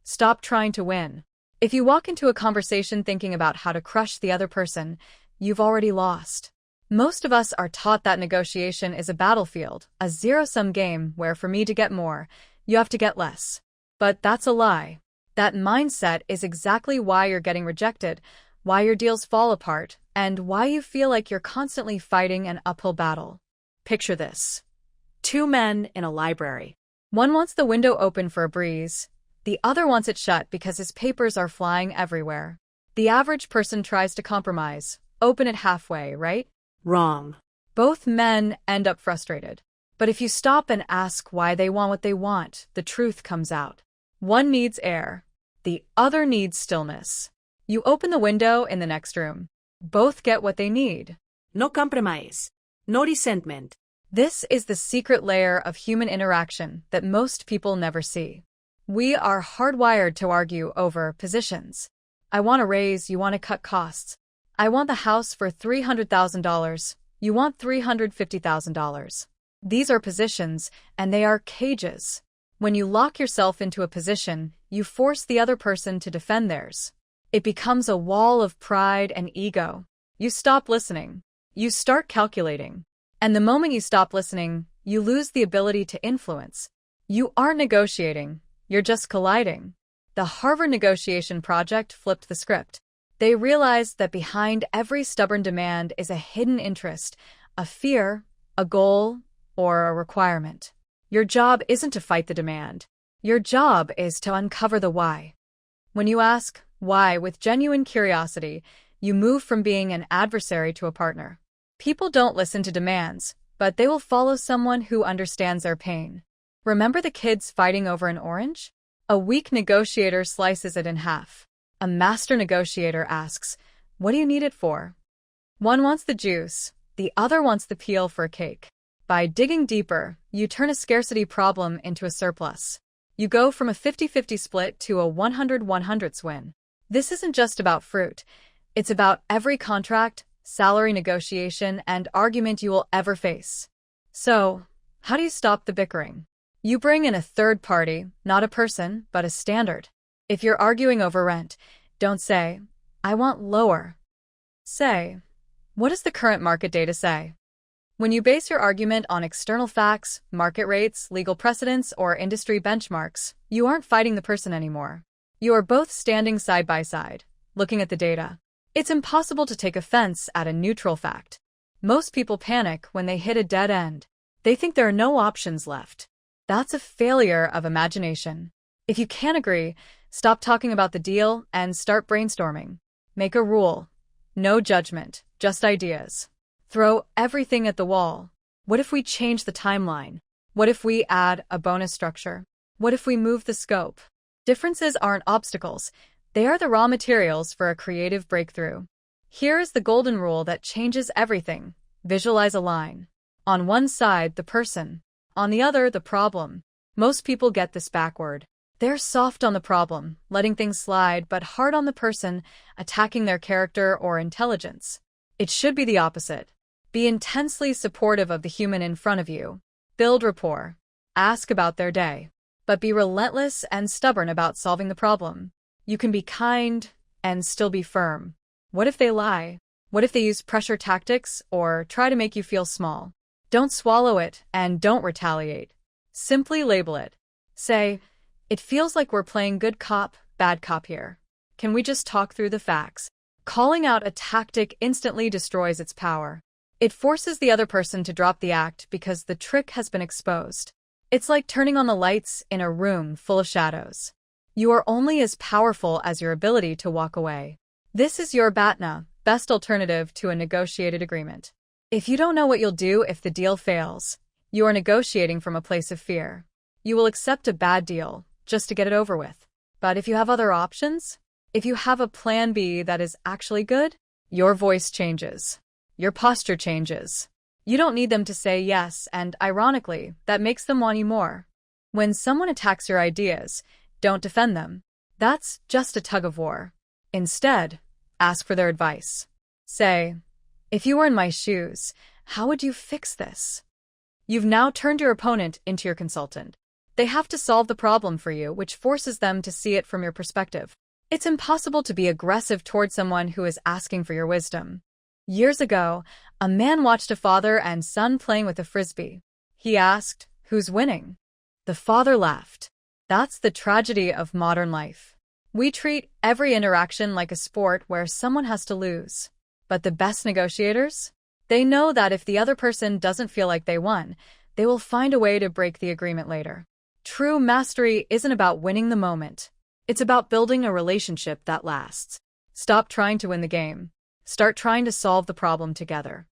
Stop trying to win. If you walk into a conversation thinking about how to crush the other person, you've already lost. Most of us are taught that negotiation is a battlefield, a zero-sum game where for me to get more, you have to get less. But that's a lie. That mindset is exactly why you're getting rejected, why your deals fall apart, and why you feel like you're constantly fighting an uphill battle. Picture this. Two men in a library. One wants the window open for a breeze. The other wants it shut because his papers are flying everywhere. The average person tries to compromise, open it halfway, right? Wrong. Both men end up frustrated. But if you stop and ask why they want what they want, the truth comes out. One needs air. The other needs stillness. You open the window in the next room. Both get what they need. No compromise. No resentment. This is the secret layer of human interaction that most people never see. We are hardwired to argue over positions. I want a raise, you want to cut costs. I want the house for $300,000. You want $350,000. These are positions, and they are cages. When you lock yourself into a position, you force the other person to defend theirs. It becomes a wall of pride and ego. You stop listening. You start calculating. And the moment you stop listening, you lose the ability to influence. You aren't negotiating. You're just colliding. The Harvard negotiation project flipped the script. They realized that behind every stubborn demand is a hidden interest, a fear, a goal, or a requirement. Your job isn't to fight the demand. Your job is to uncover the why. When you ask why with genuine curiosity, you move from being an adversary to a partner. People don't listen to demands, but they will follow someone who understands their pain. Remember the kids fighting over an orange? A weak negotiator slices it in half. A master negotiator asks, "What do you need it for?" One wants the juice, the other wants the peel for a cake. By digging deeper, you turn a scarcity problem into a surplus. You go from a 50-50 split to a 100-100 win. This isn't just about fruit. It's about every contract, salary negotiation, and argument you will ever face. So, how do you stop the bickering? You bring in a third party, not a person, but a standard. If you're arguing over rent, don't say, "I want lower." Say, "What does the current market data say?" When you base your argument on external facts, market rates, legal precedents, or industry benchmarks, you aren't fighting the person anymore. You are both standing side by side, looking at the data. It's impossible to take offense at a neutral fact. Most people panic when they hit a dead end. They think there are no options left. That's a failure of imagination. If you can't agree, stop talking about the deal and start brainstorming. Make a rule. No judgment, just ideas. Throw everything at the wall. What if we change the timeline? What if we add a bonus structure? What if we move the scope? Differences aren't obstacles. They are the raw materials for a creative breakthrough. Here is the golden rule that changes everything. Visualize a line. On one side, the person. On the other, the problem. Most people get this backward. They're soft on the problem, letting things slide, but hard on the person, attacking their character or intelligence. It should be the opposite. Be intensely supportive of the human in front of you. Build rapport. Ask about their day. But be relentless and stubborn about solving the problem. You can be kind and still be firm. What if they lie? What if they use pressure tactics or try to make you feel small? Don't swallow it and don't retaliate. Simply label it. Say, "It feels like we're playing good cop, bad cop here. Can we just talk through the facts?" Calling out a tactic instantly destroys its power. It forces the other person to drop the act because the trick has been exposed. It's like turning on the lights in a room full of shadows. You are only as powerful as your ability to walk away. This is your Batna, best alternative to a negotiated agreement. If you don't know what you'll do if the deal fails, you are negotiating from a place of fear. You will accept a bad deal just to get it over with. But if you have other options, if you have a plan B that is actually good, your voice changes. Your posture changes. You don't need them to say yes, and ironically, that makes them want you more. When someone attacks your ideas, don't defend them. That's just a tug of war. Instead, ask for their advice. Say, "If you were in my shoes, how would you fix this?" You've now turned your opponent into your consultant. They have to solve the problem for you, which forces them to see it from your perspective. It's impossible to be aggressive toward someone who is asking for your wisdom. Years ago, a man watched a father and son playing with a frisbee. He asked, "Who's winning?" The father laughed. That's the tragedy of modern life. We treat every interaction like a sport where someone has to lose. But the best negotiators? They know that if the other person doesn't feel like they won, they will find a way to break the agreement later. True mastery isn't about winning the moment. It's about building a relationship that lasts. Stop trying to win the game. Start trying to solve the problem together.